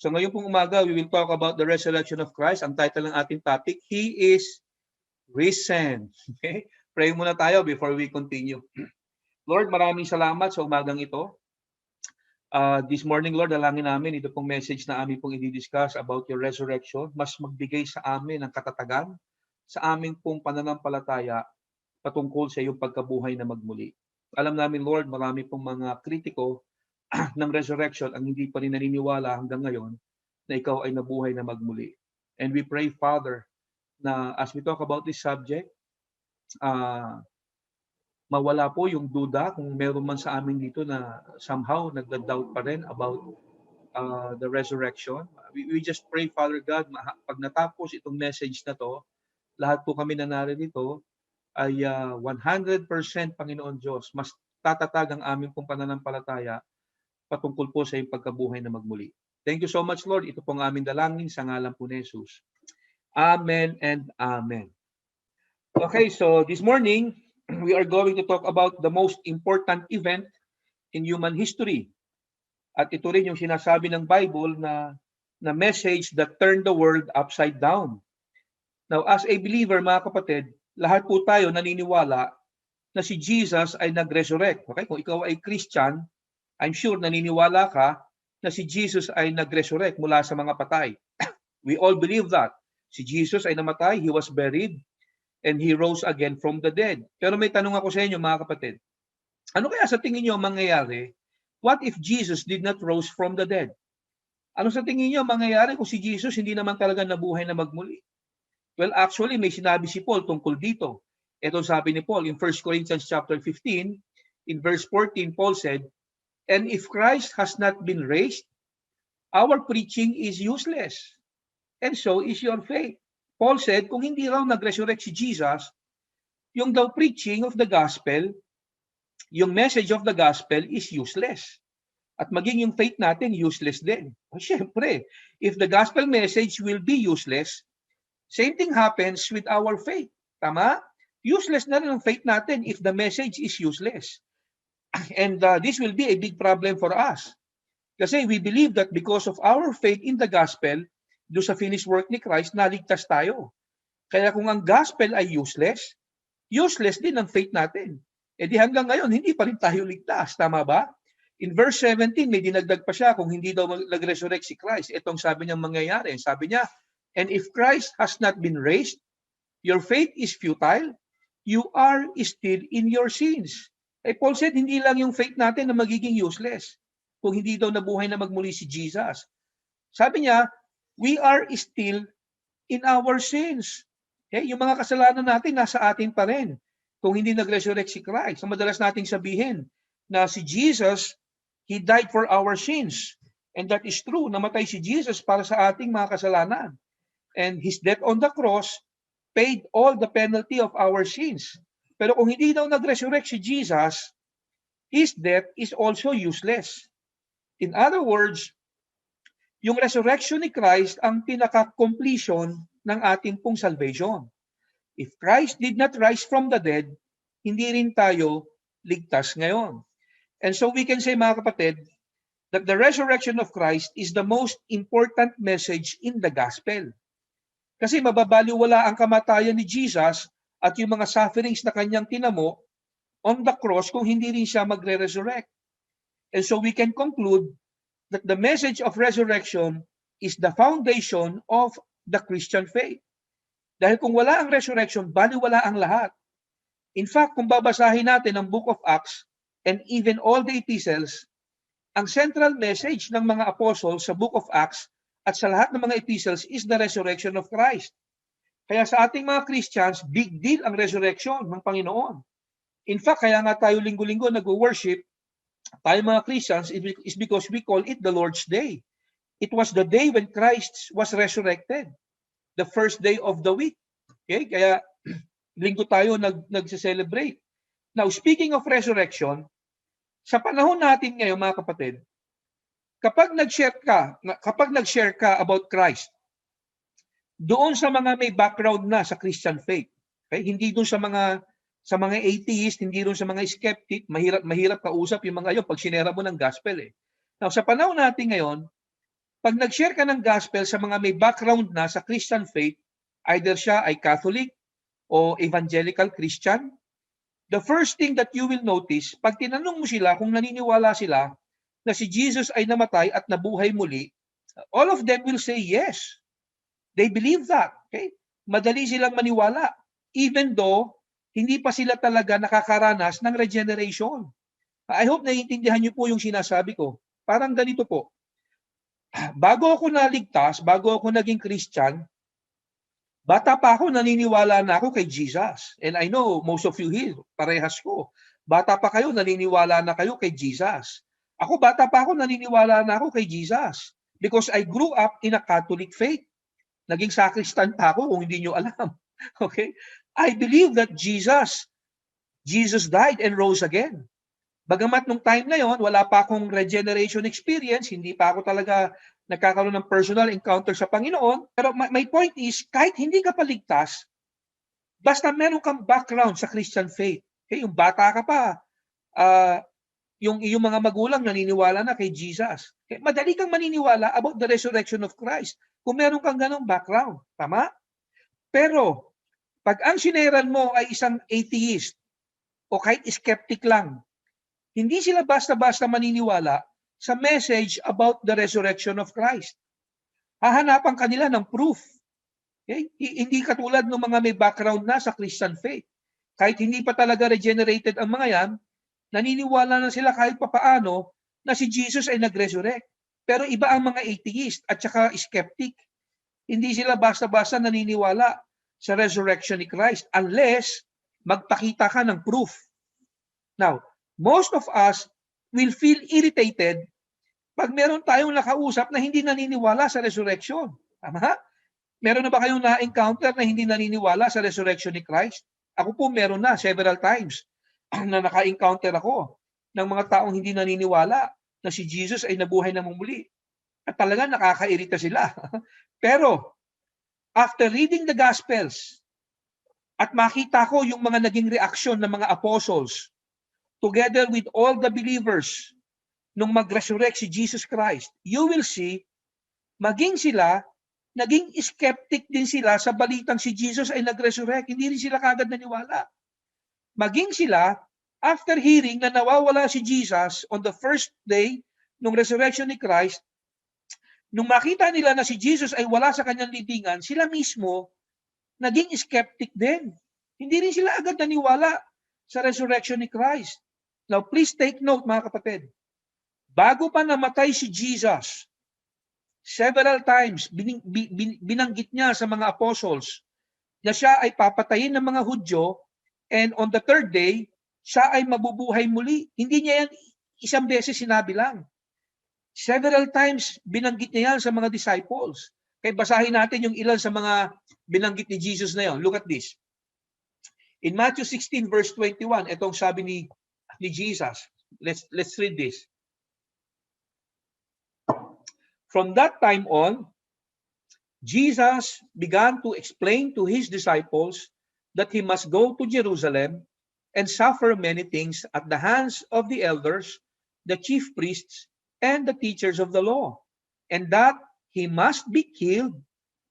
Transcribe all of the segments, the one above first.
So ngayon pong umaga, we will talk about the resurrection of Christ. Ang title ng ating topic, He is risen. Okay? Pray muna tayo before we continue. Lord, maraming salamat sa umagang ito. This morning, Lord, dalangin namin ito pong message na amin pong i-discuss about your resurrection. Mas magbigay sa amin ng katatagan sa aming pong pananampalataya patungkol sa iyong pagkabuhay na magmuli. Alam namin, Lord, marami pong mga kritiko ng resurrection ang hindi pa rin naniniwala hanggang ngayon na ikaw ay nabuhay na magmuli. And we pray, Father, na as we talk about this subject, mawala po yung duda kung meron man sa amin dito na somehow nagda-doubt pa rin about the resurrection. We just pray, Father God, pag natapos itong message na to, lahat po kami na narito ay 100% Panginoon Diyos, mas tatatag ang aming pong pananampalataya patungkol po sa iyong pagkabuhay na magmuli. Thank you so much, Lord. Ito pong aming dalangin sa ngalan po ni Jesus. Amen and Amen. Okay, so this morning, we are going to talk about the most important event in human history. At ito rin yung sinasabi ng Bible na message that turned the world upside down. Now, as a believer, mga kapatid, lahat po tayo naniniwala na si Jesus ay nag-resurrect. Okay? Kung ikaw ay Christian, I'm sure naniniwala ka na si Jesus ay nag-resurrect mula sa mga patay. We all believe that. Si Jesus ay namatay, He was buried, and He rose again from the dead. Pero may tanong ako sa inyo, mga kapatid. Ano kaya sa tingin niyo mangyayari? What if Jesus did not rose from the dead? Ano sa tingin niyo mangyayari kung si Jesus hindi naman talaga nabuhay na magmuli? Well, actually, may sinabi si Paul tungkol dito. Ito sabi ni Paul in 1 Corinthians chapter 15, in verse 14, Paul said, "And if Christ has not been raised, our preaching is useless, and so is your faith." Paul said, kung hindi raw nag-resurrect si Jesus, yung daw preaching of the gospel, yung message of the gospel is useless. At maging yung faith natin, useless din. Siyempre, if the gospel message will be useless, same thing happens with our faith. Tama? Useless na rin ang faith natin if the message is useless. And this will be a big problem for us. Kasi we believe that because of our faith in the gospel, do sa finished work ni Christ, naligtas tayo. Kaya kung ang gospel ay useless, useless din ang faith natin. E di hanggang ngayon, hindi pa rin tayo ligtas. Tama ba? In verse 17, may dinagdag pa siya kung hindi daw nag-resurrect si Christ. Itong sabi niyang mangyayari. Sabi niya, "And if Christ has not been raised, your faith is futile, you are still in your sins." Eh Paul said, hindi lang yung faith natin na magiging useless kung hindi daw nabuhay na magmuli si Jesus. Sabi niya, we are still in our sins. Okay? Yung mga kasalanan natin nasa atin pa rin kung hindi nag-resurrect si Christ. So madalas nating sabihin na si Jesus, He died for our sins. And that is true. Namatay si Jesus para sa ating mga kasalanan. And His death on the cross paid all the penalty of our sins. Pero kung hindi daw nag-resurrect si Jesus, His death is also useless. In other words, yung resurrection ni Christ ang pinaka-completion ng ating pong salvation. If Christ did not rise from the dead, hindi rin tayo ligtas ngayon. And so we can say, mga kapatid, that the resurrection of Christ is the most important message in the gospel. Kasi mababaliwala ang kamatayan ni Jesus at yung mga sufferings na kanyang tinamo on the cross kung hindi rin siya magre-resurrect. And so we can conclude that the message of resurrection is the foundation of the Christian faith. Dahil kung wala ang resurrection, baliwala ang lahat. In fact, kung babasahin natin ang Book of Acts and even all the epistles, ang central message ng mga apostles sa Book of Acts at sa lahat ng mga epistles is the resurrection of Christ. Kaya sa ating mga Christians, big deal ang resurrection ng Panginoon. In fact, kaya nga tayo linggo-linggo nag-worship, tayo mga Christians, is because we call it the Lord's Day. It was the day when Christ was resurrected. The first day of the week. Okay? Kaya linggo tayo nagse-celebrate. Now, speaking of resurrection, sa panahon natin ngayon, mga kapatid, kapag nag-share ka about Christ, doon sa mga may background na sa Christian faith, okay? Hindi doon sa mga atheist, hindi doon sa mga skeptic, mahirap kausap yung mga yun pag sinera mo ng gospel eh. Now, sa panahon natin ngayon, Pag nag-share ka ng gospel sa mga may background na sa Christian faith, either siya ay Catholic o evangelical Christian, the first thing that you will notice, pag tinanong mo sila kung naniniwala sila na si Jesus ay namatay at nabuhay muli, all of them will say yes. They believe that. Okay? Madali silang maniwala. Even though, hindi pa sila talaga nakakaranas ng regeneration. I hope naiintindihan niyo po yung sinasabi ko. Parang ganito po. Bago ako naligtas, bago ako naging Christian, bata pa ako, naniniwala na ako kay Jesus. And I know most of you here, parehas ko. Bata pa kayo, naniniwala na kayo kay Jesus. Ako, bata pa ako, naniniwala na ako kay Jesus. Because I grew up in a Catholic faith. Naging sacristan pa ako kung hindi nyo alam. Okay? I believe that Jesus died and rose again. Bagamat nung time na yon, wala pa akong regeneration experience, hindi pa ako talaga nagkakaroon ng personal encounter sa Panginoon. Pero my point is, kahit hindi ka paligtas, basta meron kang background sa Christian faith. Okay, yung bata ka pa, yung iyong mga magulang naniniwala na kay Jesus. Okay, madali kang maniniwala about the resurrection of Christ kung meron kang ganong background. Tama? Pero, pag ang sineran mo ay isang atheist o kahit skeptic lang, hindi sila basta-basta maniniwala sa message about the resurrection of Christ. Hahanapan kanila ng proof. Okay? Hindi katulad ng mga may background na sa Christian faith. Kahit hindi pa talaga regenerated ang mga yan, naniniwala na sila kahit papaano na si Jesus ay nag-resurrect. Pero iba ang mga atheist at saka skeptic. Hindi sila basta-basta naniniwala sa resurrection ni Christ unless magpakita ka ng proof. Now, most of us will feel irritated pag meron tayong nakausap na hindi naniniwala sa resurrection. Tama? Meron na ba kayong na-encounter na hindi naniniwala sa resurrection ni Christ? Ako po meron na several times na naka-encounter ako ng mga taong hindi naniniwala na si Jesus ay nabuhay na muli. At talaga nakakairita sila. Pero, after reading the Gospels at makita ko yung mga naging reaksyon ng mga apostles together with all the believers nung mag-resurrect si Jesus Christ, you will see, maging sila, naging skeptic din sila sa balitang si Jesus ay nag-resurrect. Hindi rin sila kagad naniwala. Maging sila, after hearing na nawawala si Jesus on the first day nung resurrection ni Christ, nung makita nila na si Jesus ay wala sa kanyang libingan, sila mismo naging skeptic din. Hindi rin sila agad naniwala sa resurrection ni Christ. Now, please take note, mga kapatid. Bago pa namatay si Jesus, several times binanggit niya sa mga apostles na siya ay papatayin ng mga Hudyo and on the third day, siya ay mabubuhay muli. Hindi niya yan isang beses sinabi lang. Several times binanggit niya yan sa mga disciples. Kaya basahin natin yung ilan sa mga binanggit ni Jesus na yon. Look at this. In Matthew 16 verse 21, itong sabi ni Jesus. Let's read this. From that time on, Jesus began to explain to his disciples that he must go to Jerusalem and suffer many things at the hands of the elders, the chief priests, and the teachers of the law, and that he must be killed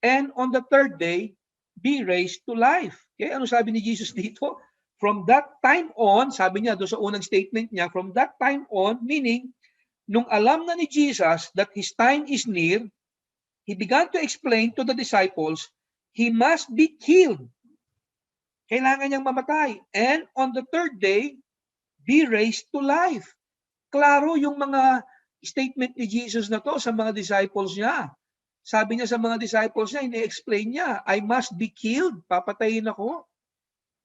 and on the third day be raised to life. Okay, ano sabi ni Jesus dito? From that time on, sabi niya doon sa unang statement niya, from that time on, meaning, nung alam na ni Jesus that his time is near, he began to explain to the disciples, he must be killed. Kailangan niyang mamatay. And on the third day, be raised to life. Klaro yung mga statement ni Jesus na to sa mga disciples niya. Sabi niya sa mga disciples niya, ini-explain niya, I must be killed, papatayin ako.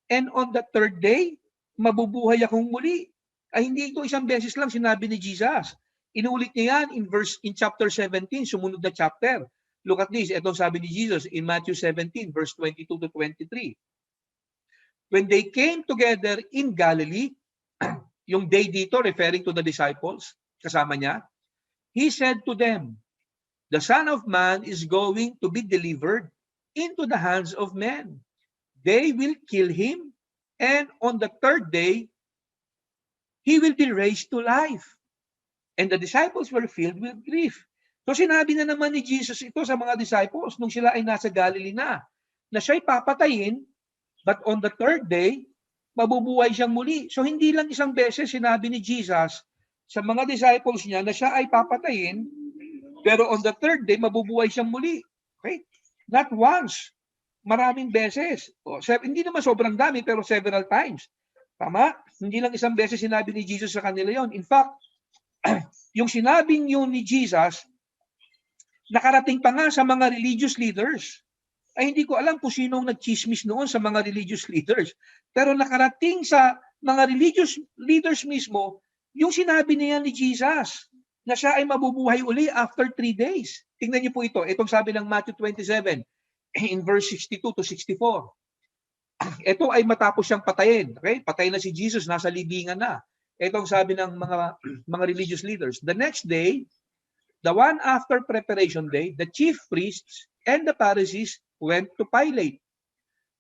And on the third day, mabubuhay akong muli. Ay hindi ito isang beses lang sinabi ni Jesus. Inulit niya yan in chapter 17, sumunod na chapter. Look at this, itong sabi ni Jesus in Matthew 17, verse 22 to 23. When they came together in Galilee, yung day dito referring to the disciples, kasama niya, he said to them, the Son of Man is going to be delivered into the hands of men. They will kill him, and on the third day, he will be raised to life. And the disciples were filled with grief. So sinabi na naman ni Jesus ito sa mga disciples nung sila ay nasa Galilee na siya'y papatayin, but on the third day, mabubuhay siyang muli. So hindi lang isang beses sinabi ni Jesus sa mga disciples niya na siya ay papatayin, pero on the third day, mabubuhay siyang muli. Okay? Not once. Maraming beses. Hindi naman sobrang dami, pero several times. Tama? Hindi lang isang beses sinabi ni Jesus sa kanila yon. In fact, yung sinabing yun ni Jesus, nakarating pa nga sa mga religious leaders. Ay hindi ko alam kung sinong nagchismis noon sa mga religious leaders. Pero nakarating sa mga religious leaders mismo, yung sinabi niya ni Jesus, na siya ay mabubuhay uli after 3 days. Tingnan niyo po ito. Itong sabi ng Matthew 27, in verse 62 to 64. Ito ay matapos siyang patayin. Okay? Patay na si Jesus, nasa libingan na. Itong sabi ng mga religious leaders. The next day, the one after preparation day, the chief priests and the Pharisees went to Pilate.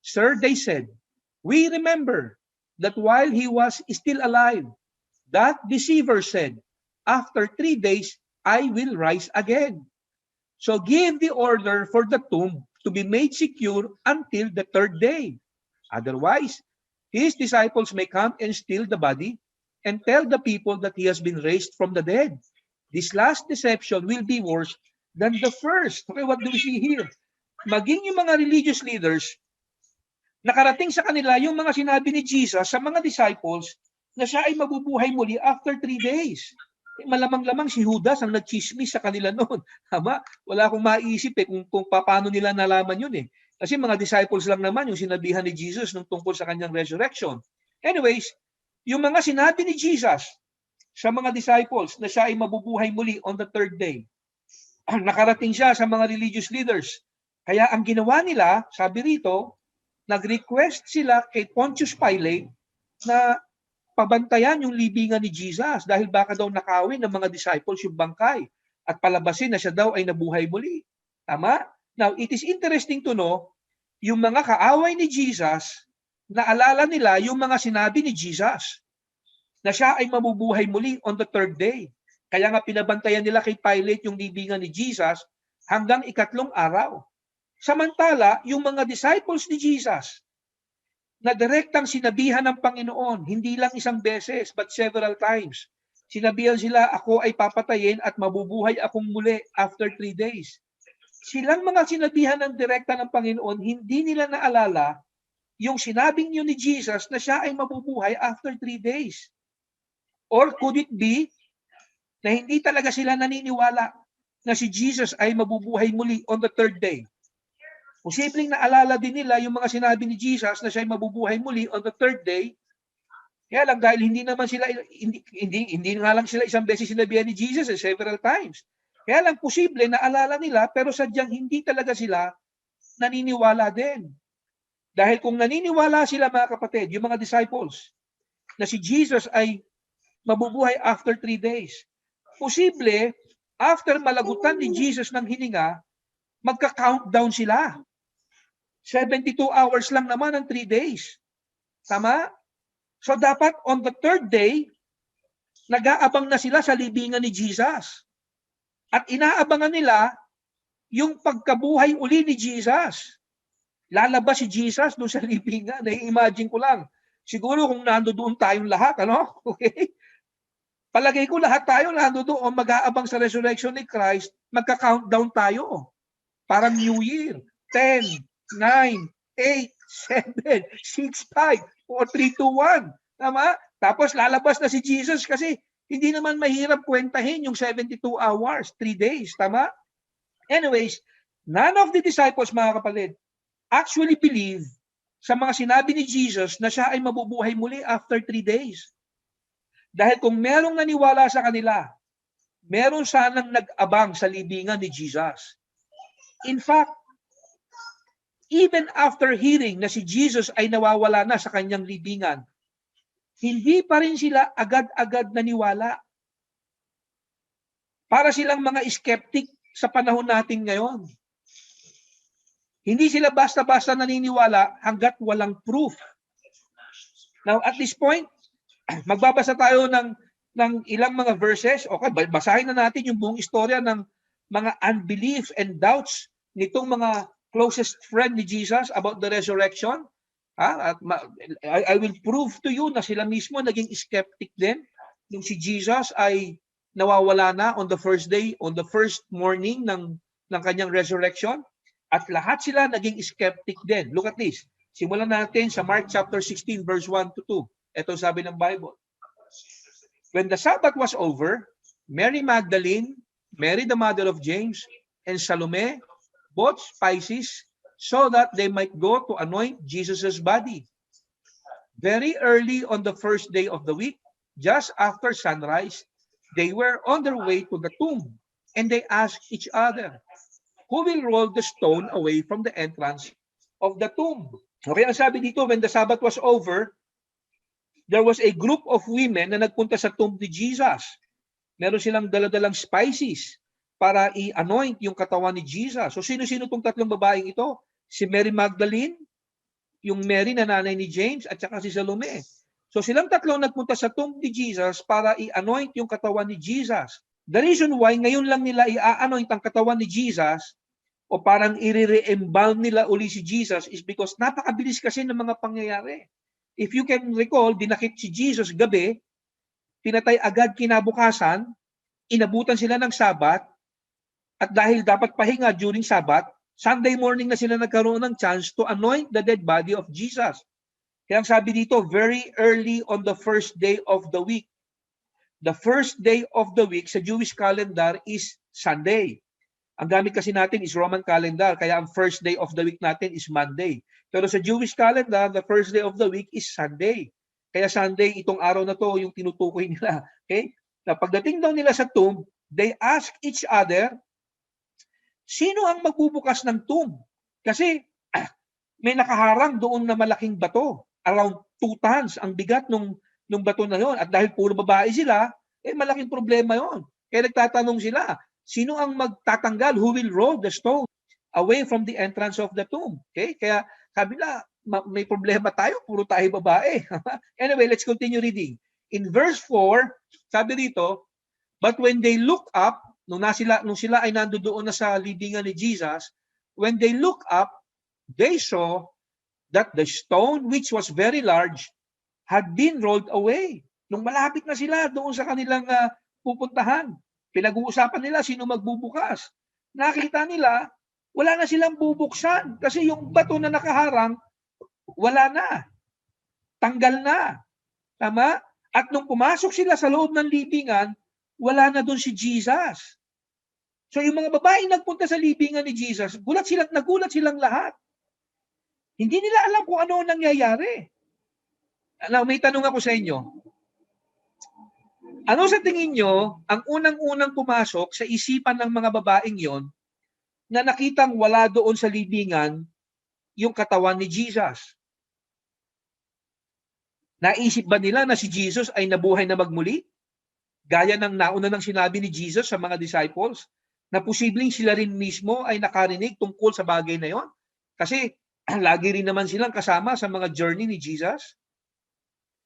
Sir, they said, we remember that while he was still alive, that deceiver said, after 3 days, I will rise again. So give the order for the tomb to be made secure until the 3rd day. Otherwise, his disciples may come and steal the body and tell the people that he has been raised from the dead. This last deception will be worse than the first. Okay, what do we see here? Maging yung mga religious leaders, nakarating sa kanila yung mga sinabi ni Jesus sa mga disciples na siya ay mabubuhay muli after 3 days. Malamang-lamang si Judas ang nagchismis sa kanila noon. Tama? Wala akong maisip kung paano nila nalaman yun eh. Kasi mga disciples lang naman yung sinabihan ni Jesus nung tungkol sa kanyang resurrection. Anyways, yung mga sinabi ni Jesus sa mga disciples na siya ay mabubuhay muli on the 3rd day, nakarating siya sa mga religious leaders. Kaya ang ginawa nila, sabi rito, nag-request sila kay Pontius Pilate na pabantayan yung libingan ni Jesus dahil baka daw nakawin ng mga disciples yung bangkay at palabasin na siya daw ay nabuhay muli. Tama? Now, it is interesting to know, yung mga kaaway ni Jesus, naalala nila yung mga sinabi ni Jesus na siya ay mabubuhay muli on the 3rd day. Kaya nga pinabantayan nila kay Pilate yung libingan ni Jesus hanggang 3 araw. Samantala, yung mga disciples ni Jesus, na direktang sinabihan ng Panginoon, hindi lang isang beses, but several times. Sinabihan sila, ako ay papatayin at mabubuhay akong muli after 3 days. Silang mga sinabihan ng direkta ng Panginoon, hindi nila naalala yung sinabing yun ni Jesus na siya ay mabubuhay after 3 days. Or could it be na hindi talaga sila naniniwala na si Jesus ay mabubuhay muli on the 3rd day? Posibleng naalala din nila yung mga sinabi ni Jesus na siya ay mabubuhay muli on the 3rd day. Kaya lang dahil hindi naman sila hindi nga lang sila isang beses sinabihan ni Jesus several times. Kaya lang posible naalala nila pero sadyang hindi talaga sila naniniwala din. Dahil kung naniniwala sila mga kapatid, yung mga disciples, na si Jesus ay mabubuhay after 3 days, posible after malagutan ni Jesus ng hininga, magka-countdown sila. 72 hours lang naman ang 3 days. Tama? So dapat on the 3rd day, nag-aabang na sila sa libingan ni Jesus. At inaabangan nila yung pagkabuhay uli ni Jesus. Lalabas si Jesus doon sa libingan. Na-imagine ko lang. Siguro kung nandoon tayong lahat, ano? Okay? Palagay ko lahat tayo nandoon mag-aabang sa resurrection ni Christ, magka-countdown tayo. Parang New Year. 10, 9, 8, 7, 6, 5, 4, 3, 2, 1. Tama? Tapos lalabas na si Jesus kasi hindi naman mahirap kwentahin yung 72 hours, 3 days. Tama? Anyways, none of the disciples, mga kapatid, actually believe sa mga sinabi ni Jesus na siya ay mabubuhay muli after 3 days. Dahil kung merong naniwala sa kanila, meron sanang nag-abang sa libingan ni Jesus. In fact, even after hearing na si Jesus ay nawawala na sa kanyang libingan, hindi pa rin sila agad-agad naniwala. Para silang mga skeptic sa panahon natin ngayon. Hindi sila basta-basta naniniwala hanggat walang proof. Now, at this point, magbabasa tayo ng ilang mga verses. Okay, basahin na natin yung buong istorya ng mga unbelief and doubts nitong mga closest friend ni Jesus about the resurrection. At I will prove to you na sila mismo naging skeptic din nung si Jesus ay nawawala na on the first day, on the first morning ng kanyang resurrection. At lahat sila naging skeptic din. Look at this. Simulan natin sa Mark chapter 16 verse 1 to 2. Ito sabi ng Bible. When the Sabbath was over, Mary Magdalene, Mary the mother of James, and Salome bought spices so that they might go to anoint Jesus' body. Very early on the first day of the week, just after sunrise, they were on their way to the tomb, and they asked each other, "Who will roll the stone away from the entrance of the tomb?" Okay, ang sabi dito, when the Sabbath was over, there was a group of women na nagpunta sa tomb ni Jesus. Meron silang daladalang spices para i-anoint yung katawan ni Jesus. So sino-sino itong tatlong babaeng ito? Si Mary Magdalene, yung Mary na nanay ni James, at saka si Salome. So silang tatlo nagpunta sa tomb ni Jesus para i-anoint yung katawan ni Jesus. The reason why ngayon lang nila i-anoint ang katawan ni Jesus o parang i-re-embalm nila uli si Jesus is because napakabilis kasi ng mga pangyayari. If you can recall, dinakip si Jesus gabi, pinatay agad kinabukasan, inabutan sila ng Sabat, at dahil dapat pahinga during Sabat, Sunday morning na sila nagkaroon ng chance to anoint the dead body of Jesus. Kaya ang sabi dito, very early on the first day of the week. The first day of the week sa Jewish calendar is Sunday. Ang gamit kasi natin is Roman calendar, kaya ang first day of the week natin is Monday. Pero sa Jewish calendar, the first day of the week is Sunday. Kaya Sunday, itong araw na to, yung tinutukoy nila. Okay? Na pagdating daw nila sa tomb, they ask each other, sino ang magbubukas ng tomb? Kasi may nakaharang doon na malaking bato. Around 2 tons ang bigat nung bato na yon. At dahil puro babae sila, malaking problema yon. Kaya nagtatanong sila, sino ang magtatanggal? Who will roll the stone away from the entrance of the tomb? Okay? Kaya sabi na, may problema tayo, puro tayo babae. Anyway, let's continue reading. In verse 4, sabi dito, but when they look up, nung sila ay nandoon na sa libingan ni Jesus, when they look up, they saw that the stone, which was very large, had been rolled away. Nung malapit na sila doon sa kanilang pupuntahan, pinag-uusapan nila sino magbubukas. Nakita nila, wala na silang bubuksan kasi yung bato na nakaharang, wala na. Tanggal na. Tama? At nung pumasok sila sa loob ng libingan, wala na doon si Jesus. So yung mga babaeng nagpunta sa libingan ni Jesus, nagulat silang lahat. Hindi nila alam kung ano ang nangyayari. Now, may tanong ako sa inyo. Ano sa tingin nyo ang unang-unang pumasok sa isipan ng mga babaeng yon na nakitang wala doon sa libingan yung katawan ni Jesus? Naisip ba nila na si Jesus ay nabuhay na magmuli? Gaya ng nauna ng sinabi ni Jesus sa mga disciples, na posibleng sila rin mismo ay nakarinig tungkol sa bagay na yon? Kasi lagi rin naman silang kasama sa mga journey ni Jesus.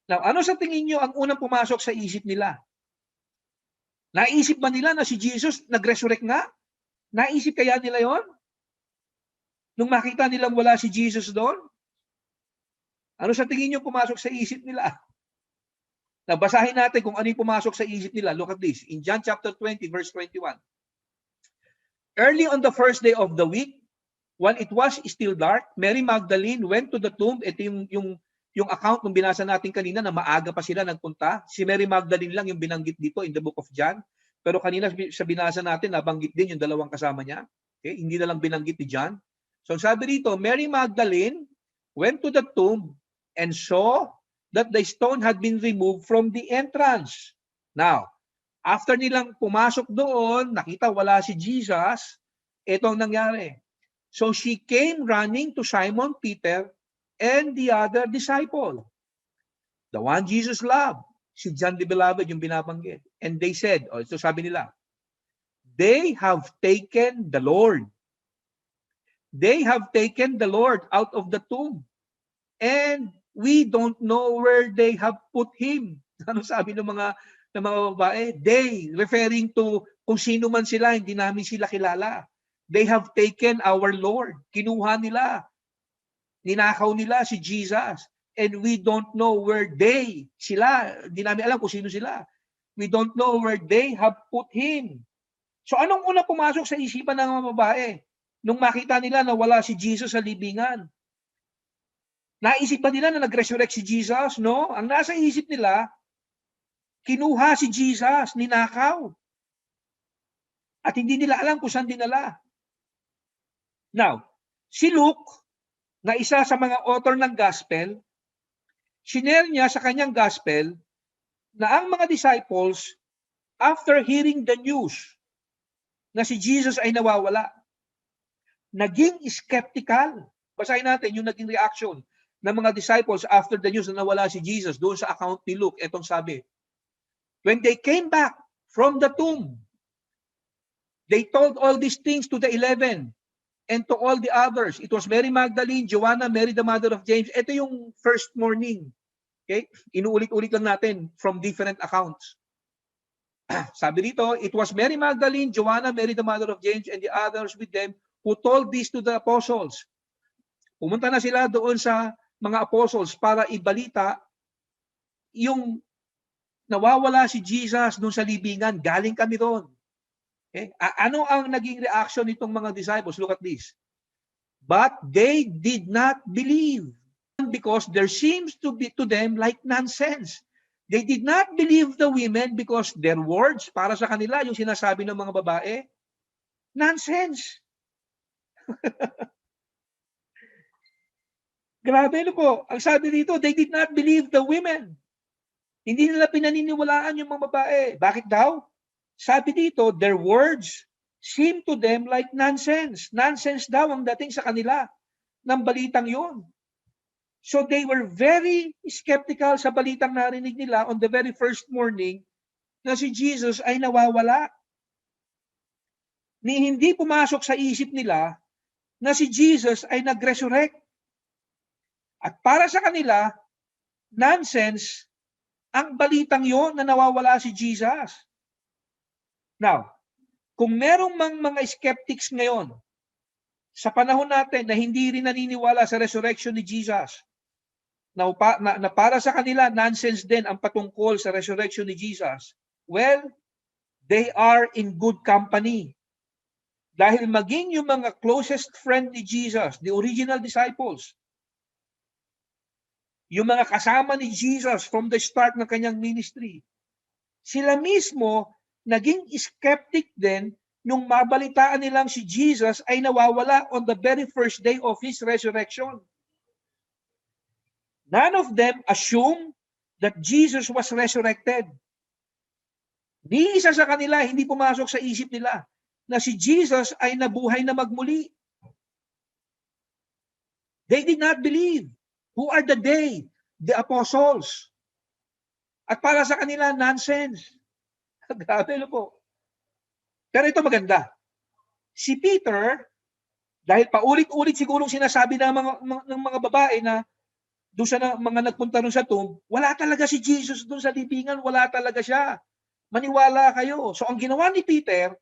Now, ano sa tingin nyo ang unang pumasok sa isip nila? Naisip ba nila na si Jesus nag-resurrect nga? Naisip kaya nila yon? Nung makita nilang wala si Jesus doon? Ano sa tingin nyo pumasok sa isip nila? Nabasahin natin kung ano yung pumasok sa isip nila. Look at this. In John chapter 20, verse 21. Early on the first day of the week, when it was still dark, Mary Magdalene went to the tomb. Ito yung account nung binasa natin kanina na maaga pa sila nagpunta. Si Mary Magdalene lang yung binanggit dito in the book of John. Pero kanina sa binasa natin, nabanggit din yung dalawang kasama niya. Okay? Hindi na lang binanggit ni John. So sabi dito, Mary Magdalene went to the tomb and saw that the stone had been removed from the entrance. Now, after nilang pumasok doon, nakita wala si Jesus, ito ang nangyari. So she came running to Simon Peter and the other disciple, the one Jesus loved, si John the Beloved yung binabanggit. And they said, ito sabi nila, they have taken the Lord. They have taken the Lord out of the tomb. And we don't know where they have put him. Ano sabi ng mga babae? They, referring to Kung sino man sila, hindi namin sila kilala. They have taken our Lord. Kinuha nila. Ninakaw nila si Jesus. And we don't know where sila, hindi namin alam kung sino sila. We don't know where they have put him. So anong una pumasok sa isipan ng mga babae? Nung makita nila na wala si Jesus sa libingan. Naisip ba nila na nag-resurrect si Jesus? No. Ang nasa isip nila, kinuha si Jesus, ninakaw. At hindi nila alam kung saan dinala. Now, si Luke, na isa sa mga author ng gospel, shinare niya sa kanyang gospel na ang mga disciples, after hearing the news na si Jesus ay nawawala, naging skeptical. Basahin natin yung naging reaction ng mga disciples after the news na nawala si Jesus doon sa account ni Luke. Etong sabi, when they came back from the tomb, they told all these things to the 11 and to all the others. It was Mary Magdalene, Joanna, Mary the mother of James. Ito yung first morning. Okay? Inuulit-ulit lang natin from different accounts. Sabi dito, it was Mary Magdalene, Joanna, Mary the mother of James, and the others with them who told this to the apostles. Pumunta na sila doon sa mga apostles para ibalita yung nawawala si Jesus doon sa libingan. Galing kami doon. Okay? Ano ang naging reaction nitong mga disciples? Look at this. But they did not believe because there seems to be to them like nonsense. They did not believe the women because their words, para sa kanila, yung sinasabi ng mga babae, nonsense. Grabe no po. Ang sabi dito, they did not believe the women. Hindi nila pinaniniwalaan yung mga babae. Bakit daw? Sabi dito, their words seem to them like nonsense. Nonsense daw ang dating sa kanila ng balitang yun. So they were very skeptical sa balitang narinig nila on the very first morning na si Jesus ay nawawala. Ni hindi pumasok sa isip nila na si Jesus ay nag-resurrect. At para sa kanila, nonsense ang balitang yon na nawawala si Jesus. Now, kung merong mga skeptics ngayon sa panahon natin na hindi rin naniniwala sa resurrection ni Jesus, na para sa kanila, nonsense din ang patungkol sa resurrection ni Jesus, well, they are in good company. Dahil maging yung mga closest friend ni Jesus, the original disciples, yung mga kasama ni Jesus from the start ng kanyang ministry, sila mismo naging skeptic din nung mabalitaan nilang si Jesus ay nawawala on the very first day of his resurrection. None of them assumed that Jesus was resurrected. Ni isa sa kanila hindi pumasok sa isip nila na si Jesus ay nabuhay na magmuli. They did not believe. Who are the they? The apostles. At para sa kanila, nonsense. Grabe na po. Pero ito maganda. Si Peter, dahil paulit-ulit sigurong sinasabi ng mga babae na doon sa mga nagpunta rin sa tomb, wala talaga si Jesus doon sa libingan, wala talaga siya. Maniwala kayo. So ang ginawa ni Peter,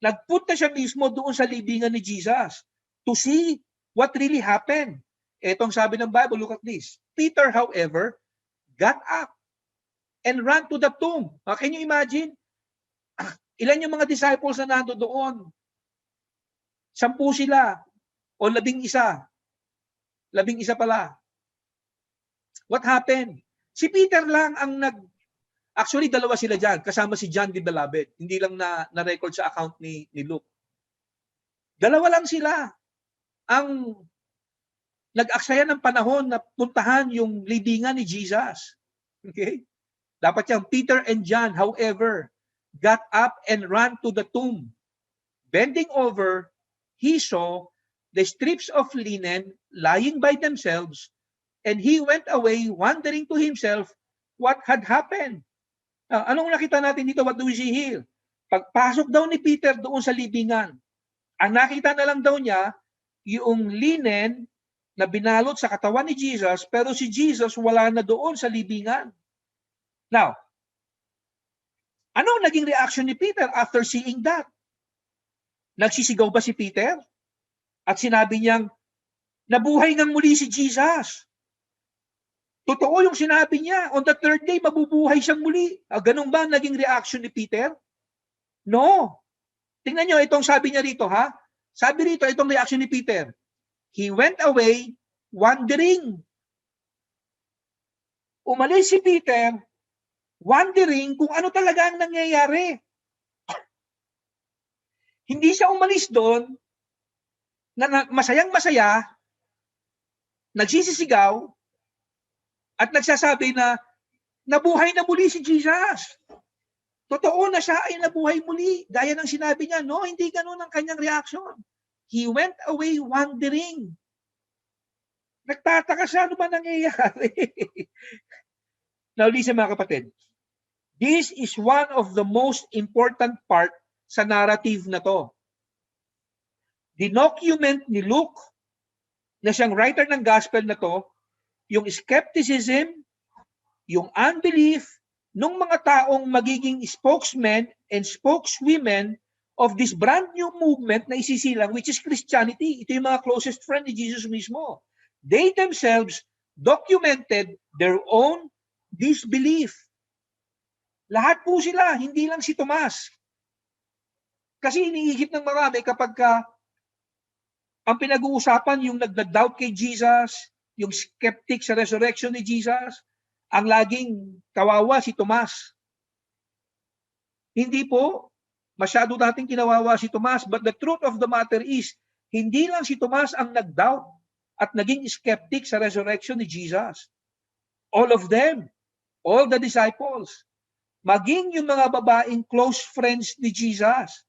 nagpunta siya mismo doon sa libingan ni Jesus to see what really happened. Etong sabi ng Bible, look at this. Peter, however, got up and ran to the tomb. Can you imagine? Ilan yung mga disciples na nando doon? 10 sila o 11. 11 pala. What happened? Si Peter lang ang actually, 2 sila dyan, kasama si John the Beloved. Hindi lang na-record sa account ni Luke. 2 lang sila ang nag-aksaya ng panahon na puntahan yung libingan ni Jesus. Okay? Dapat yung Peter and John, however, got up and ran to the tomb. Bending over, he saw the strips of linen lying by themselves, and he went away wondering to himself what had happened. Anong nakita natin dito? What do we see here? Pagpasok daw ni Peter doon sa libingan, ang nakita na lang daw niya yung linen na binalot sa katawan ni Jesus, pero si Jesus wala na doon sa libingan. Now, Ano ang naging reaction ni Peter after seeing that? Nagsisigaw ba si Peter? At sinabi niyang, nabuhay ng muli si Jesus. Totoo yung sinabi niya. On the third day, mabubuhay siyang muli. Ganun ba naging reaction ni Peter? No. Tingnan niyo, itong sabi niya rito, ha? Sabi rito, itong reaction ni Peter. He went away wondering. Umalis si Peter wondering kung ano talaga ang nangyayari. Hindi siya umalis doon na masayang-masaya, nagsisisigaw, at nagsasabi na nabuhay na muli si Jesus. Totoo na siya ay nabuhay muli. Gaya ng sinabi niya, no, hindi ganun ang kanyang reaction. He went away wondering. Nagtataka siya, ano ba nangyayari? Now listen mga kapatid. This is one of the most important part sa narrative na to. Dinocument ni Luke na siyang writer ng gospel na to, yung skepticism, yung unbelief ng mga taong magiging spokesmen and spokeswomen of this brand new movement na isisilang, which is Christianity. Ito yung mga closest friend ni Jesus mismo. They themselves documented their own disbelief. Lahat po sila, hindi lang si Tomas. Kasi iniisip ng marami kapag ang pinag-uusapan yung nagda-doubt kay Jesus, yung skeptic sa resurrection ni Jesus, ang laging kawawa si Tomas. Hindi po, masyado nating kinawawa si Tomas, but the truth of the matter is, hindi lang si Tomas ang nag-doubt at naging skeptic sa resurrection ni Jesus. All of them, all the disciples, maging yung mga babaeng close friends ni Jesus,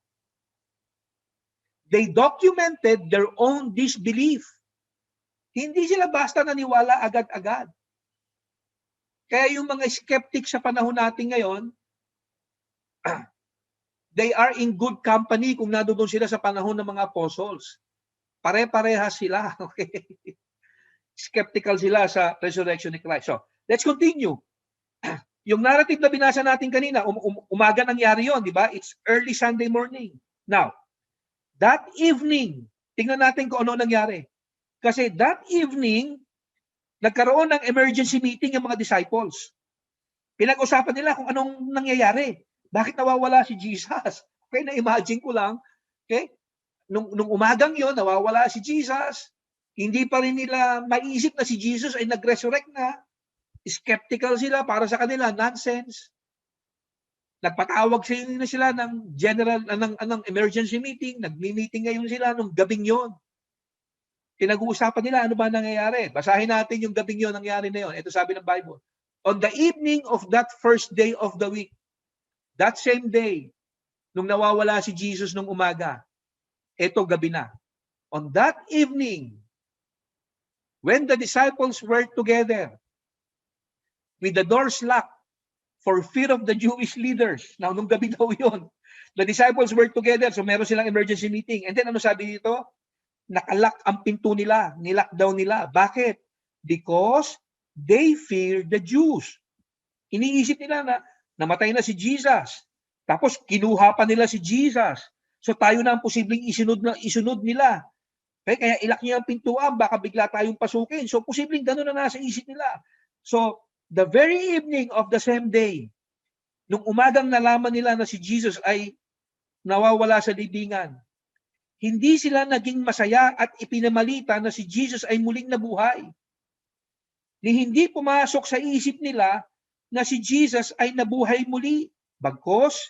they documented their own disbelief. Hindi sila basta naniwala agad-agad. Kaya yung mga skeptic sa panahon natin ngayon, they are in good company kung nandoon sila sa panahon ng mga apostles. Pare-parehas sila. Okay? Skeptical sila sa resurrection ni Christ. So, let's continue. Yung narrative na binasa natin kanina, umaga nangyari yon, di ba? It's early Sunday morning. Now, that evening, tingnan natin kung ano nangyari. Kasi that evening, nagkaroon ng emergency meeting yung mga disciples. Pinag-usapan nila kung anong nangyayari. Bakit nawawala si Jesus? Okay, na-imagine ko lang. Okay? Nung umagang yon, nawawala si Jesus. Hindi pa rin nila maiisip na si Jesus ay nag-resurrect na. Skeptical sila, para sa kanila, nonsense. Nagpatawag sila ng general, ng emergency meeting. Nag-meeting ngayon sila nung gabing yon. Pinag-uusapan nila ano ba nangyayari. Basahin natin yung gabing yon, nangyari na yon. Ito sabi ng Bible. On the evening of that first day of the week, that same day, nung nawawala si Jesus nung umaga, ito gabi na. On that evening, when the disciples were together, with the doors locked, for fear of the Jewish leaders. Now, nung gabi daw yun, the disciples were together, so meron silang emergency meeting. And then, ano sabi dito? Nakalock ang pinto nila, nilockdown nila. Bakit? Because they fear the Jews. Iniisip nila na namatay na si Jesus. Tapos kinuha pa nila si Jesus. So tayo na ang posibleng isunod nila. Kaya ilak niya ang pintuan, baka bigla tayong pasukin. So posibleng gano'n na nasa isip nila. So the very evening of the same day, nung umagang nalaman nila na si Jesus ay nawawala sa libingan, hindi sila naging masaya at ipinamalita na si Jesus ay muling nabuhay. Ni hindi pumasok sa isip nila na si Jesus ay nabuhay muli. Bagkus,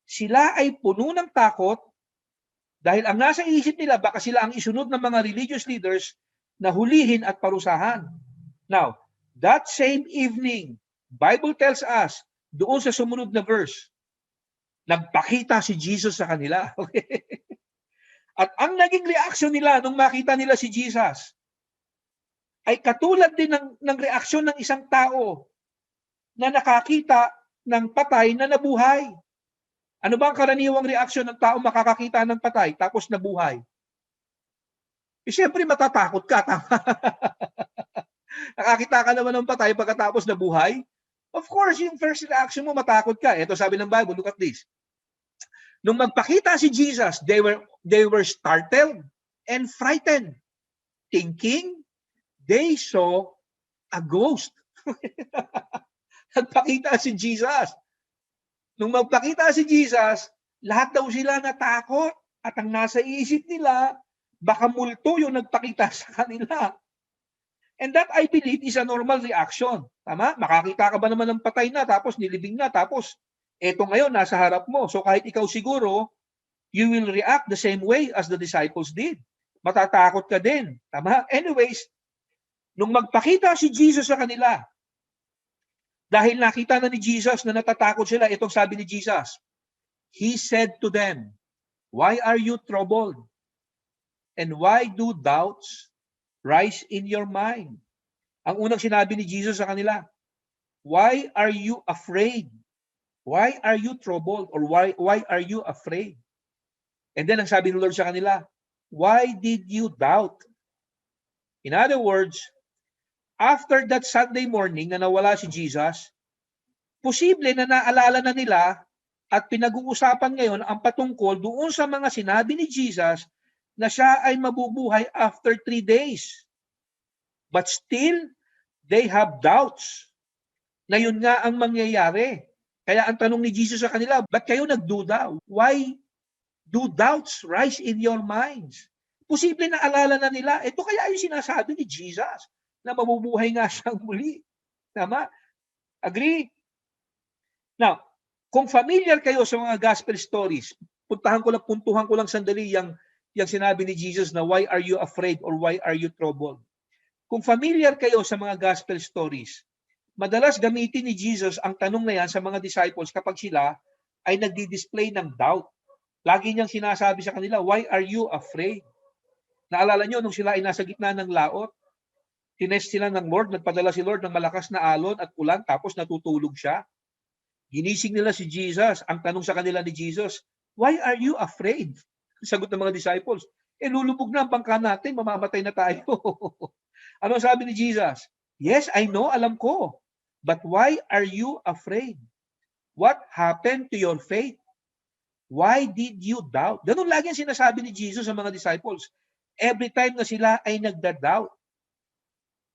sila ay puno ng takot dahil ang nasa isip nila baka sila ang isunod ng mga religious leaders na hulihin at parusahan. Now, that same evening, Bible tells us, doon sa sumunod na verse, nagpakita si Jesus sa kanila. Okay? At ang naging reaksyon nila nung makita nila si Jesus ay katulad din ng reaksyon ng isang tao na nakakita ng patay na nabuhay. Ano ba ang karaniwang reaksyon ng tao makakakita ng patay tapos nabuhay? Siyempre matatakot ka. Nakakita ka naman ng patay pagkatapos nabuhay. Of course, yung first reaction mo, matakot ka. Ito sabi ng Bible, look at this. Nung magpakita si Jesus, they were startled and frightened, thinking they saw a ghost. Nagpakita si Jesus. Nung magpakita si Jesus, lahat daw sila natakot at ang nasa isip nila, baka multo yung nagpakita sa kanila. And that, I believe, is a normal reaction. Tama? Makakita ka ba naman ng patay na, tapos nilibing na, tapos eto ngayon, nasa harap mo. So kahit ikaw siguro, you will react the same way as the disciples did. Matatakot ka din. Tama? Anyways, nung magpakita si Jesus sa kanila, dahil nakita na ni Jesus na natatakot sila, itong sabi ni Jesus, He said to them, "Why are you troubled? And why do doubts rise in your mind?" Ang unang sinabi ni Jesus sa kanila, "Why are you afraid? Why are you troubled?" Or why are you afraid? And then ang sabi ng Lord sa kanila, "Why did you doubt?" In other words, after that Sunday morning na nawala si Jesus, posible na naalala na nila at pinag-uusapan ngayon ang patungkol doon sa mga sinabi ni Jesus na siya ay mabubuhay after 3 days. But still, they have doubts na yun nga ang mangyayari. Kaya ang tanong ni Jesus sa kanila, ba't kayo nagduda? Why do doubts rise in your minds? Posible na alala na nila, ito kaya yung sinasabi ni Jesus na mabubuhay nga siyang muli. Tama? Agree? Now, kung familiar kayo sa mga gospel stories, puntuhan ko lang sandali yung sinabi ni Jesus na why are you afraid or why are you troubled? Kung familiar kayo sa mga gospel stories, madalas gamitin ni Jesus ang tanong na yan sa mga disciples kapag sila ay nagdi-display ng doubt. Lagi niyang sinasabi sa kanila, why are you afraid? Naalala niyo, nung sila ay nasa gitna ng laot, tinest sila ng Lord, nagpadala si Lord ng malakas na alon at ulan, tapos natutulog siya. Ginising nila si Jesus. Ang tanong sa kanila ni Jesus, why are you afraid? Sagot ng mga disciples, lulubog na ang bangka natin, mamamatay na tayo. Ano sabi ni Jesus? Yes, I know, alam ko. But why are you afraid? What happened to your faith? Why did you doubt? Ganun lagi ang sinasabi ni Jesus sa mga disciples. Every time na sila ay nagda-doubt.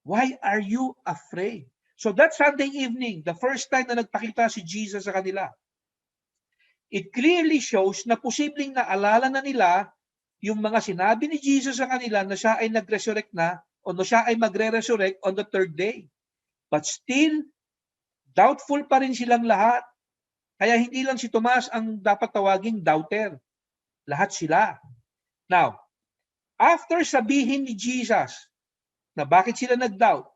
Why are you afraid? So that Sunday evening, the first time na nagpakita si Jesus sa kanila, it clearly shows na posibleng naalala na nila yung mga sinabi ni Jesus sa kanila na siya ay nag-resurrect na o na siya ay magre-resurrect on the 3rd day. But still, doubtful pa rin silang lahat. Kaya hindi lang si Tomas ang dapat tawaging doubter. Lahat sila. Now, after sabihin ni Jesus na bakit sila nag-doubt,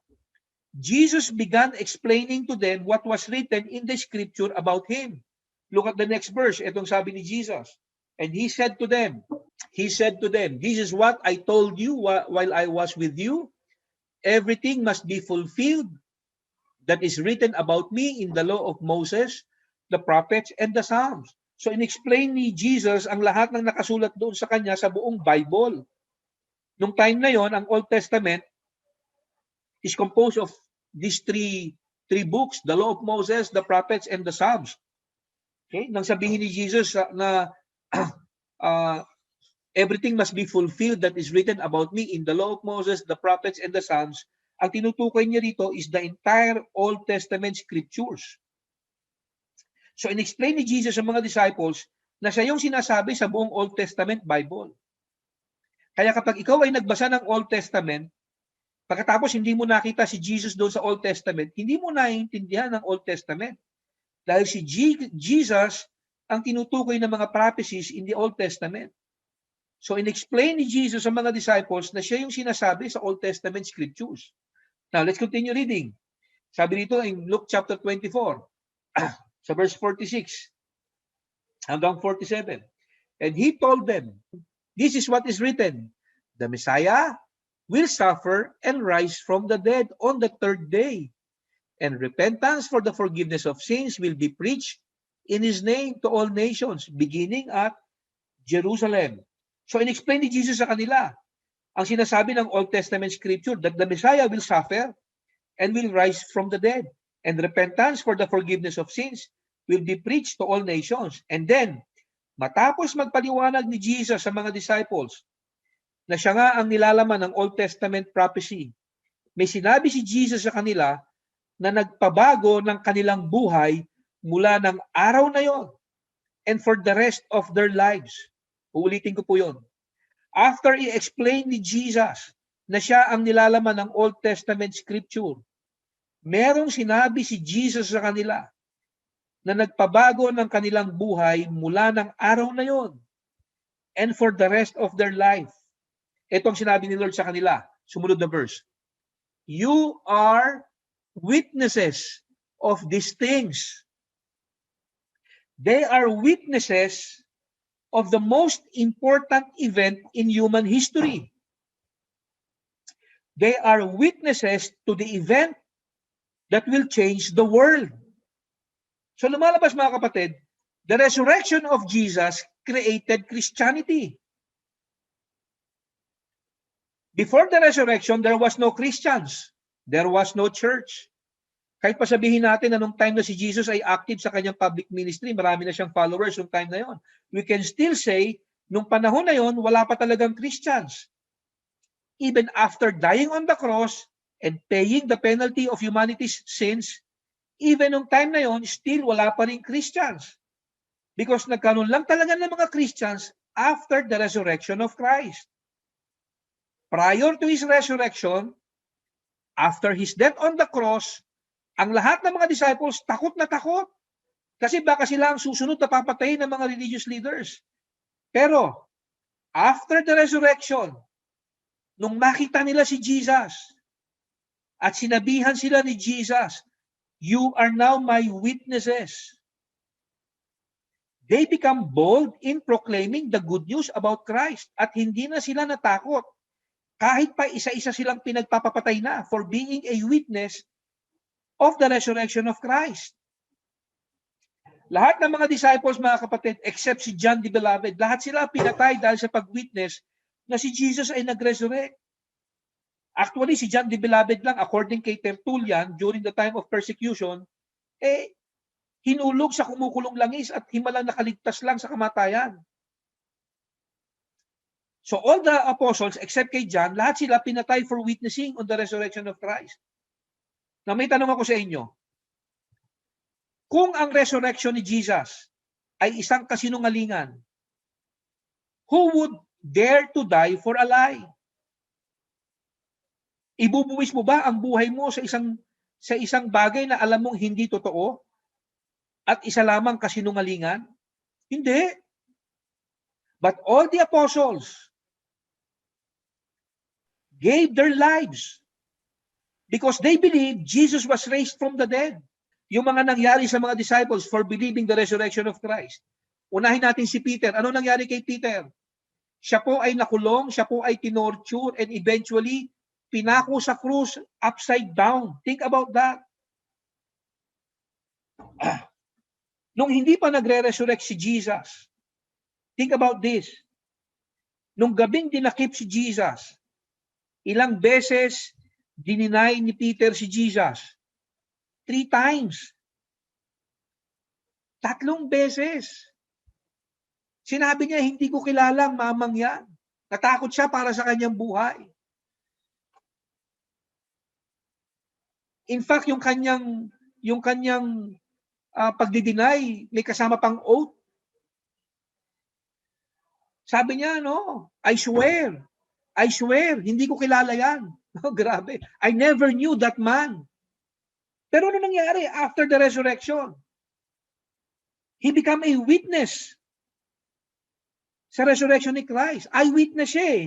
Jesus began explaining to them what was written in the scripture about Him. Look at the next verse. Itong sabi ni Jesus. And He said to them, this is what I told you while I was with you. Everything must be fulfilled that is written about me in the law of Moses, the prophets, and the Psalms. So in-explain ni Jesus ang lahat ng nakasulat doon sa kanya sa buong Bible. Nung time na yon, ang Old Testament is composed of these three books, the law of Moses, the prophets, and the Psalms. Okay? Nang sabihin ni Jesus na everything must be fulfilled that is written about me in the law of Moses, the prophets, and the Psalms, ang tinutukoy niya rito is the entire Old Testament scriptures. So in-explain ni Jesus sa mga disciples na siya yung sinasabi sa buong Old Testament Bible. Kaya kapag ikaw ay nagbasa ng Old Testament, pagkatapos hindi mo nakita si Jesus doon sa Old Testament, hindi mo naiintindihan ang Old Testament. Dahil si Jesus ang tinutukoy ng mga prophecies in the Old Testament. So in-explain ni Jesus sa mga disciples na siya yung sinasabi sa Old Testament scriptures. Now, let's continue reading. Sabi dito in Luke chapter 24, sa verse 46 hanggang 47. And He told them, this is what is written, the Messiah will suffer and rise from the dead on the 3rd day. And repentance for the forgiveness of sins will be preached in His name to all nations, beginning at Jerusalem. So in-explain ni Jesus sa kanila ang sinasabi ng Old Testament scripture that the Messiah will suffer and will rise from the dead. and repentance for the forgiveness of sins will be preached to all nations. And then, matapos magpaliwanag ni Jesus sa mga disciples na siya nga ang nilalaman ng Old Testament prophecy, may sinabi si Jesus sa kanila na nagpabago ng kanilang buhay mula ng araw na yon and for the rest of their lives. Uulitin ko po yon. After i-explain ni Jesus na siya ang nilalaman ng Old Testament scripture, merong sinabi si Jesus sa kanila na nagpabago ng kanilang buhay mula ng araw na yon and for the rest of their life. Ito ang sinabi ni Lord sa kanila. Sumunod na verse. You are witnesses of these things. They are witnesses of the most important event in human history. They are witnesses to the event that will change the world. So lumalabas mga kapatid, the resurrection of Jesus created Christianity. Before the resurrection, there was no Christians. There was no church. Kahit pa sabihin natin na nung time na si Jesus ay active sa kanyang public ministry, marami na siyang followers nung time na yon. We can still say, nung panahon na yon, wala pa talagang Christians. Even after dying on the cross and paying the penalty of humanity's sins, even nung time na yon, still wala pa rin Christians. Because nagkaroon lang talaga ng mga Christians after the resurrection of Christ. Prior to His resurrection, after His death on the cross, ang lahat ng mga disciples takot na takot. Kasi baka sila ang susunod na papatayin ng mga religious leaders. Pero, after the resurrection, nung makita nila si Jesus, at sinabihan sila ni Jesus, you are now my witnesses. They become bold in proclaiming the good news about Christ at hindi na sila natakot. Kahit pa isa-isa silang pinagpapapatay na for being a witness of the resurrection of Christ. Lahat ng mga disciples, mga kapatid, except si John the Beloved, lahat sila pinatay dahil sa pag-witness na si Jesus ay nag-resurrect. Actually, si John the Beloved lang, according kay Tertullian, during the time of persecution, hinulog sa kumukulong langis at himalang nakaligtas lang sa kamatayan. So all the apostles, except kay John, lahat sila pinatay for witnessing on the resurrection of Christ. Na may tanong ako sa inyo, kung ang resurrection ni Jesus ay isang kasinungalingan, who would dare to die for a lie? Ibubuwis mo ba ang buhay mo sa isang bagay na alam mong hindi totoo at isa lamang kasinungalingan? Hindi. But all the apostles gave their lives because they believed Jesus was raised from the dead. Yung mga nangyari sa mga disciples for believing the resurrection of Christ. Unahin natin si Peter. Ano nangyari kay Peter? Siya po ay nakulong, siya po ay tinorture, and eventually, pinako sa krus upside down. Think about that. Nung hindi pa nagre-resurrect si Jesus, think about this. Nung gabing dinakip si Jesus, ilang beses dininay ni Peter si Jesus? 3 times. 3 beses. Sinabi niya, hindi ko kilala ang mamang yan. Natakot siya para sa kanyang buhay. In fact, yung kanyang pagdideny, may kasama pang oath. Sabi niya, I swear, hindi ko kilala yan. Grabe. I never knew that man. Pero ano nangyari after the resurrection? He became a witness sa resurrection ni Christ. Eyewitness siya eh.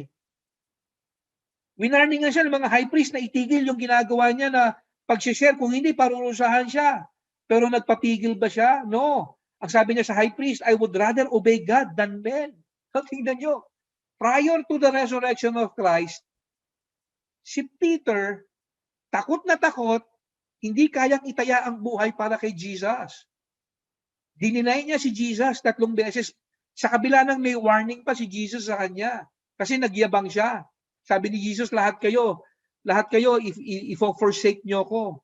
Winarningan siya ng mga high priest na itigil yung ginagawa niya na pag-share. Kung hindi, parurusahan siya. Pero nagpapigil ba siya? No. Ang sabi niya sa high priest, I would rather obey God than men. Tingnan nyo. Prior to the resurrection of Christ, si Peter, takot na takot, hindi kayang itaya ang buhay para kay Jesus. Dininay niya si Jesus 3 beses. Sa kabila ng may warning pa si Jesus sa kanya. Kasi nagyabang siya. Sabi ni Jesus, lahat kayo, if forsake nyo ko.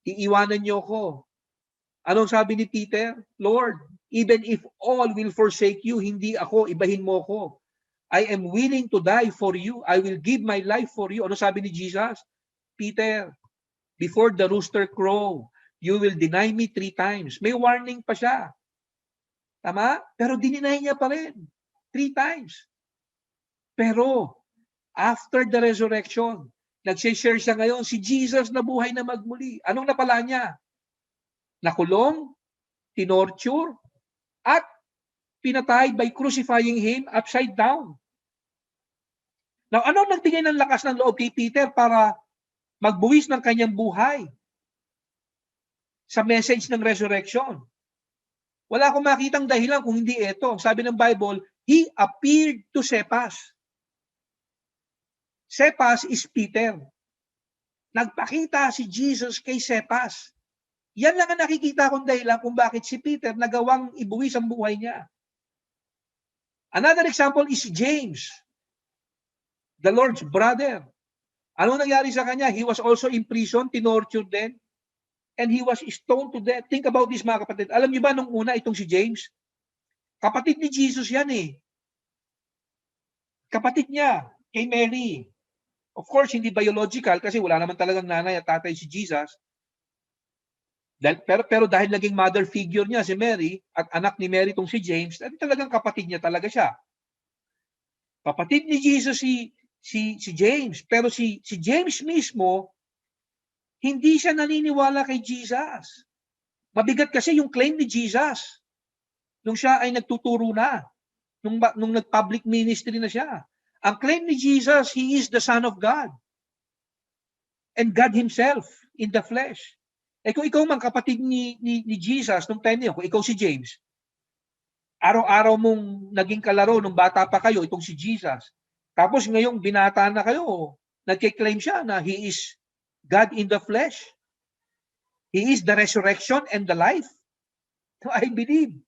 Iiwanan niyo ko. Anong sabi ni Peter? Lord, even if all will forsake you, hindi ako, ibahin mo ko. I am willing to die for you. I will give my life for you. Ano sabi ni Jesus? Peter, before the rooster crow, you will deny me 3 times. May warning pa siya. Tama? Pero dininay niya pa rin. 3 times. Pero, after the resurrection, nag-share siya ngayon, si Jesus na buhay na magmuli. Anong napala niya? Nakulong, tinorture, at pinatay by crucifying him upside down. Now, ano nagbigay ng lakas ng loob kay Peter para magbuwis ng kanyang buhay sa message ng resurrection? Wala akong makitang dahilan kung hindi ito. Sabi ng Bible, he appeared to Cephas. Cephas is Peter. Nagpakita si Jesus kay Cephas. Yan lang ang nakikita kong dahilan kung bakit si Peter nagawang ibuwis ang buhay niya. Another example is James, the Lord's brother. Ano nangyari sa kanya? He was also in prison, tinortured din, and he was stoned to death. Think about this, mga kapatid. Alam niyo ba nung una itong si James? Kapatid ni Jesus yan eh. Kapatid niya kay Mary. Of course, hindi biological kasi wala naman talagang nanay at tatay si Jesus. Pero dahil naging mother figure niya si Mary at anak ni Mary itong si James, talagang kapatid niya talaga siya. Kapatid ni Jesus si James. Pero si James mismo, hindi siya naniniwala kay Jesus. Mabigat kasi yung claim ni Jesus nung siya ay nagtuturo na, nung nag-public ministry na siya. Ang claim ni Jesus, He is the Son of God. And God Himself in the flesh. Eh kung ikaw man kapatid ni Jesus nung time niyo, kung ikaw si James, araw-araw mong naging kalaro nung bata pa kayo, itong si Jesus. Tapos ngayong binata na kayo, nagkiklaim siya na He is God in the flesh. He is the resurrection and the life. So I believe.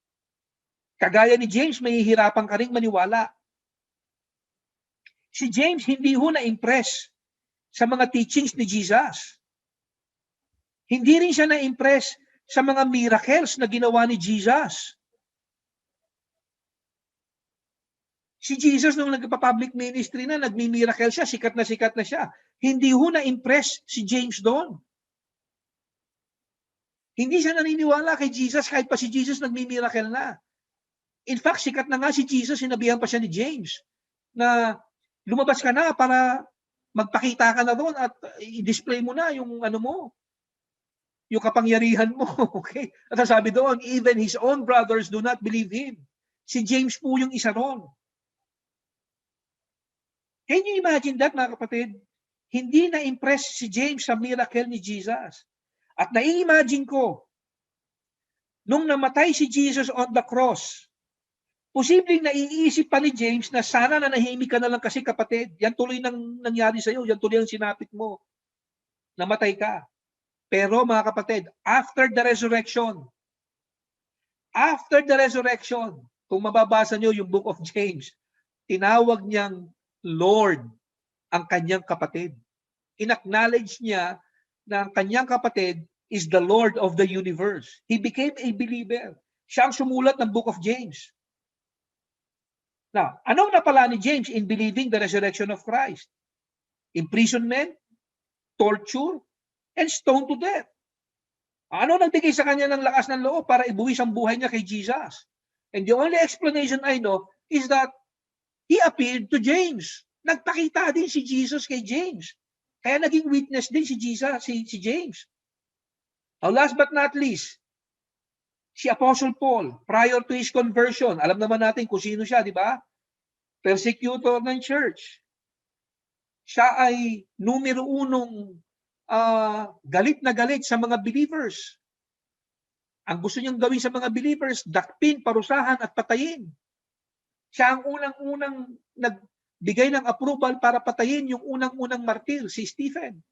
Kagaya ni James, mahihirapan ka ring maniwala. Si James hindi ho na-impress sa mga teachings ni Jesus. Hindi rin siya na-impress sa mga miracles na ginawa ni Jesus. Si Jesus nung nagpa-public ministry na, nagmi-miracle siya, sikat na siya. Hindi ho na-impress si James doon. Hindi siya naniniwala kay Jesus kahit pa si Jesus nagmi-miracle na. In fact, sikat na nga si Jesus, sinabihan pa siya ni James na lumabas ka na para magpakita ka na doon at i-display mo na yung ano mo, yung kapangyarihan mo. Okay? At sabi doon, even his own brothers do not believe him. Si James po yung isa ron. Can you imagine that, mga kapatid? Hindi na-impress si James sa miracle ni Jesus. At nai-imagine ko, nung namatay si Jesus on the cross, posibleng naiisip pa ni James na sana nanahimik ka na lang kasi kapatid. Yan tuloy nang nangyari sa'yo. Yan tuloy ang sinapit mo. Namatay ka. Pero mga kapatid, after the resurrection, kung mababasa nyo yung book of James, tinawag niyang Lord ang kanyang kapatid. In-acknowledge niya na ang kanyang kapatid is the Lord of the universe. He became a believer. Siya ang sumulat ng book of James. Now, anong napala ni James in believing the resurrection of Christ? Imprisonment, torture, and stoned to death. Ano nagbigay sa kanya ng lakas ng loob para ibuwis ang buhay niya kay Jesus? And the only explanation I know is that he appeared to James. Nagpakita din si Jesus kay James. Kaya naging witness din si Jesus, si James. Now, last but not least, si Apostle Paul, prior to his conversion, alam naman natin kung sino siya, di ba? Persecutor ng church. Siya ay numero unong galit na galit sa mga believers. Ang gusto niyang gawin sa mga believers, dakpin, parusahan at patayin. Siya ang unang-unang nagbigay ng approval para patayin yung unang-unang martir, si Stephen.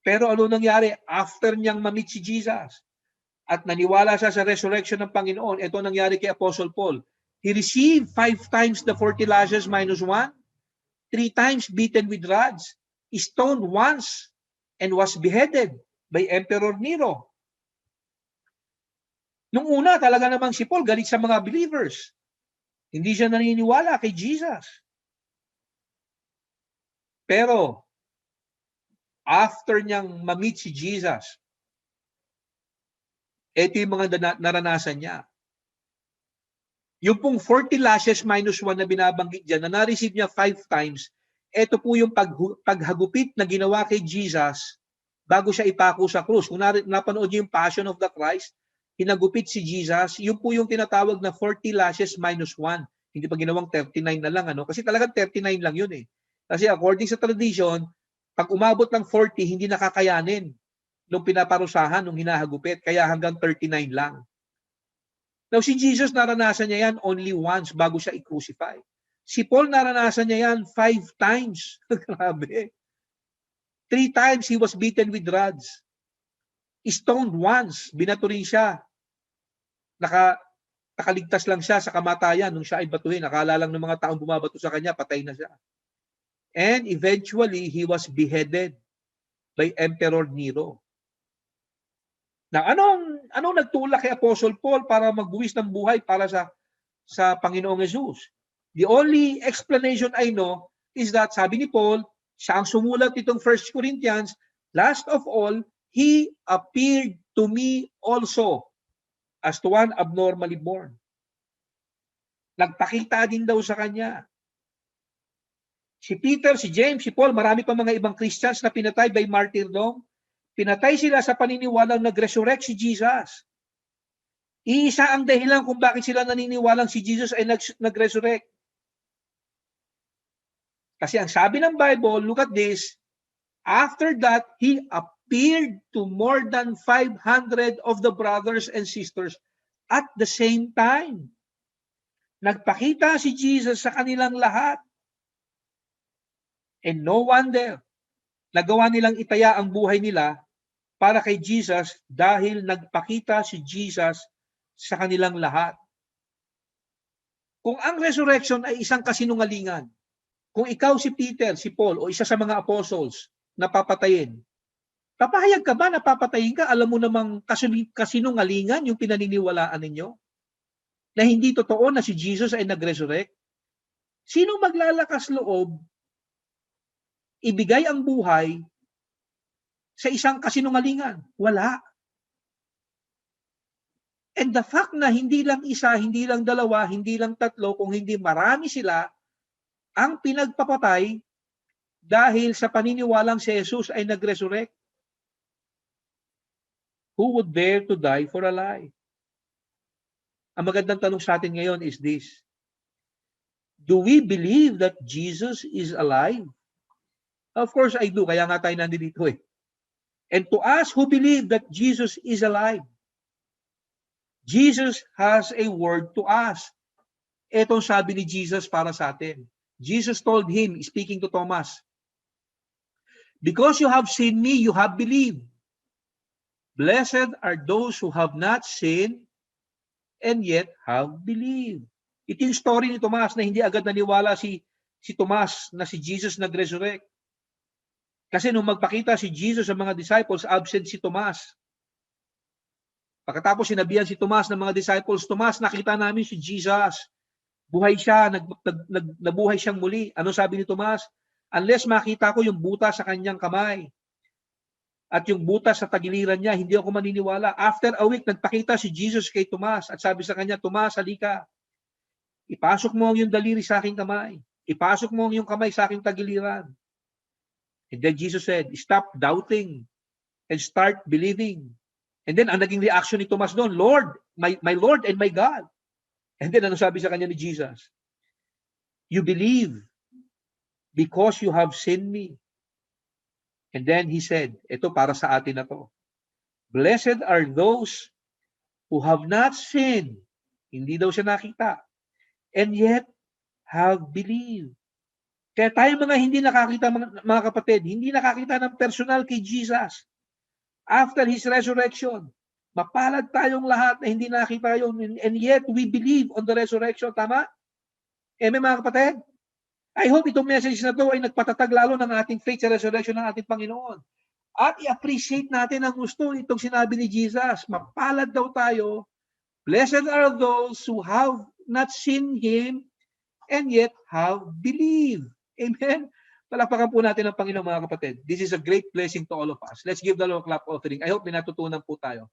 Pero ano nangyari after niyang ma-meet si Jesus at naniwala siya sa resurrection ng Panginoon? Ito nangyari kay Apostle Paul. He received 5 times the 40 lashes minus 1, 3 times beaten with rods, stoned once, and was beheaded. by Emperor Nero. Nung una, talaga namang si Paul galit sa mga believers. Hindi siya naniniwala kay Jesus. Pero, after niyang ma-meet si Jesus, ito yung mga naranasan niya. Yung pong 40 lashes minus 1 na binabanggit dyan, na na-receive niya 5 times, ito po yung paghagupit na ginawa kay Jesus bago siya ipako sa krus. Kung napanood niyo yung Passion of the Christ, hinagupit si Jesus, yun po yung tinatawag na 40 lashes minus 1. Hindi pa ginawang 39 na lang, ano? Kasi talagang 39 lang yun eh. Kasi according sa tradition, pag umabot ng 40, hindi nakakayanin nung pinaparusahan, nung hinahagupit. Kaya hanggang 39 lang. Now, si Jesus naranasan niya yan only once bago siya i-crucify. Si Paul naranasan niya yan 5 times. Grabe. 3 times he was beaten with rods. Stoned once. Binato rin siya. Nakaligtas lang siya sa kamatayan nung siya ay batuhin. Akala lang ng mga taong bumabato sa kanya, patay na siya. And eventually, he was beheaded by Emperor Nero. Na anong nagtulak kay Apostle Paul para magbuwis ng buhay para sa Panginoong Jesus? The only explanation I know is that sabi ni Paul, siya ang sumulat itong 1 Corinthians, last of all, he appeared to me also as to one abnormally born. Nagpakita din daw sa kanya. Si Peter, si James, si Paul, marami pa mga ibang Christians na pinatay by martyrdom. Pinatay sila sa paniniwalang nag-resurrect si Jesus. Iisa ang dahilan kung bakit sila naniniwalang si Jesus ay nag-resurrect. Kasi ang sabi ng Bible, look at this, after that, he appeared to more than 500 of the brothers and sisters at the same time. Nagpakita si Jesus sa kanilang lahat. And no wonder, nagawa nilang itaya ang buhay nila para kay Jesus dahil nagpakita si Jesus sa kanilang lahat. Kung ang resurrection ay isang kasinungalingan, kung ikaw si Peter, si Paul, o isa sa mga apostles na papatayin, papahayag ka ba na papatayin ka? Alam mo namang kasinungalingan yung pinaniniwalaan ninyo? Na hindi totoo na si Jesus ay nag-resurrect? Sino maglalakas loob ibigay ang buhay sa isang kasinungalingan? Wala. And the fact na hindi lang isa, hindi lang dalawa, hindi lang tatlo, kung hindi marami sila ang pinagpapatay dahil sa paniniwalang si Jesus ay nag-resurrect. Who would dare to die for a lie? Ang magandang tanong sa atin ngayon is this: do we believe that Jesus is alive? Of course I do, kaya nga tayo nandito eh. And to us who believe that Jesus is alive, Jesus has a word to us. Etong sabi ni Jesus para sa atin. Jesus told him, speaking to Thomas, because you have seen me, you have believed. Blessed are those who have not seen and yet have believed. Ito yung story ni Tomas na hindi agad naniwala si Tomas na si Jesus nag-resurrect. Kasi nung magpakita si Jesus sa mga disciples, absent si Tomas. Pagkatapos sinabihan si Tomas ng mga disciples, Tomas, nakita namin si Jesus. Buhay siya, nabuhay siyang muli. Ano sabi ni Tomas? Unless makita ko yung butas sa kanyang kamay at yung butas sa tagiliran niya, hindi ako maniniwala. After a week, nagpakita si Jesus kay Tomas at sabi sa kanya, Tomas, halika. Ipasok mo ang iyong daliri sa aking kamay. Ipasok mo ang iyong kamay sa aking tagiliran. And then Jesus said, stop doubting and start believing. And then, ang naging reaction ni Tomas doon, Lord, my Lord and my God. And then, ano sabi sa kanya ni Jesus? You believe because you have seen me. And then he said, ito para sa atin na to. Blessed are those who have not seen. Hindi daw siya nakita. And yet have believed. Kaya tayo mga hindi nakakita, mga kapatid, hindi nakakita ng personal kay Jesus. After His resurrection, mapalad tayong lahat na hindi nakita yun. And yet we believe on the resurrection. Tama? Amen, mga kapatid? I hope itong message na to ay nagpatatag lalo ng ating faith sa resurrection ng ating Panginoon. At i-appreciate natin ang gusto itong sinabi ni Jesus. Mapalad daw tayo. Blessed are those who have not seen Him and yet have believed. Amen? Palakpakan po natin ang Panginoon, mga kapatid. This is a great blessing to all of us. Let's give the Lord a clap offering. I hope may natutunan po tayo.